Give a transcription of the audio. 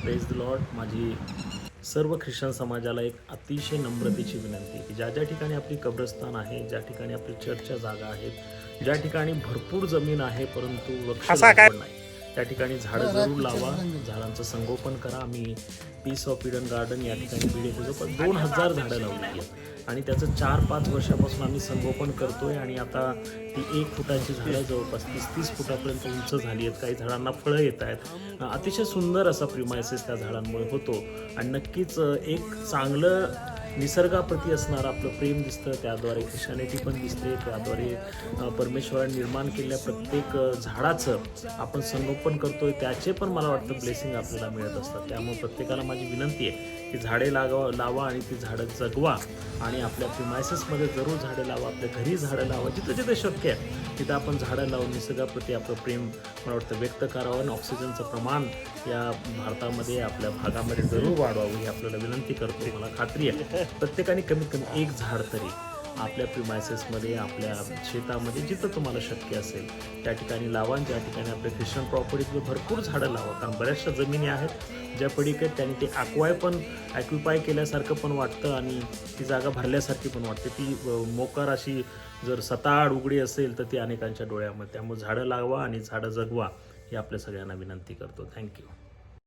Praise the Lord. माझी सर्व Christian समाजाला एक अतिशय नम्रतेची विनंती की ज्या ज्या ठिकाणी आपली कब्रस्तान आहे, ज्या ठिकाणी आपली चर्चच्या जागा आहेत, ज्या ठिकाणी भरपूर जमीन आहे परंतु वृक्ष लागवड नाही, त्या ठिकाणी झाडं जरूर लावा, झाडांचं संगोपन करा. आम्ही पीस ऑफ ईडन गार्डन या ठिकाणी बीड येथे जवळपास 2000 झाडं लावली आहेत आणि त्याचं 4-5 वर्षापासून आम्ही संगोपन करतोय आणि आता ती 1 फुटाची झाडं जवळपास 30-30 फुटापर्यंत उंच झाली आहेत. काही झाडांना फळं येत आहेत. अतिशय सुंदर असा प्रिमायसेस त्या झाडांमुळे होतो आणि नक्कीच एक चांगलं निसर्गाप्रती असणारं आपलं प्रेम दिसतं. त्याद्वारे ख्रिश्चॅनिटी पण दिसते. त्याद्वारे परमेश्वराने निर्माण केलेल्या प्रत्येक झाडाचं आपण संगोपन करतोय, त्याचे पण मला वाटतं ब्लेसिंग आपल्याला मिळत असतात. त्यामुळे प्रत्येकाला माझी विनंती आहे की झाडे लावा आणि ती झाडं जगवा आणि आपल्या प्रिमायसेसमध्ये जरूर झाडे लावा, आपल्या घरी झाडं लावा. जिथं जिथे शक्य आहे तिथं आपण झाडं लावून निसर्गाप्रती आपलं प्रेम मला वाटतं व्यक्त करावं आणि ऑक्सिजनचं प्रमाण या भारतामध्ये आपल्या भागामध्ये जरूर वाढवावं ही आपल्याला विनंती करतो. मला खात्री आहे प्रत्येकाने कमीत कमी 1 झाड तरी आपल्या प्रिमायसेसमध्ये, आपल्या शेतामध्ये जिथं तुम्हाला शक्य असेल त्या ठिकाणी लावा. ज्या ठिकाणी आपल्या ख्रिश्चन प्रॉपर्टीतले भरपूर झाडं लावा, कारण बऱ्याचशा जमिनी आहेत ज्या पडीक आहेत त्यांनी ते ॲक्विपाय केल्यासारखं पण वाटतं आणि ती जागा भरल्यासारखी पण वाटते. ती मोकार अशी जर सताड उघडी असेल तर ती अनेकांच्या डोळ्यामध्ये. त्यामुळे झाडं लावा आणि झाडं जगवा ही आपल्या सगळ्यांना विनंती करतो. थँक्यू.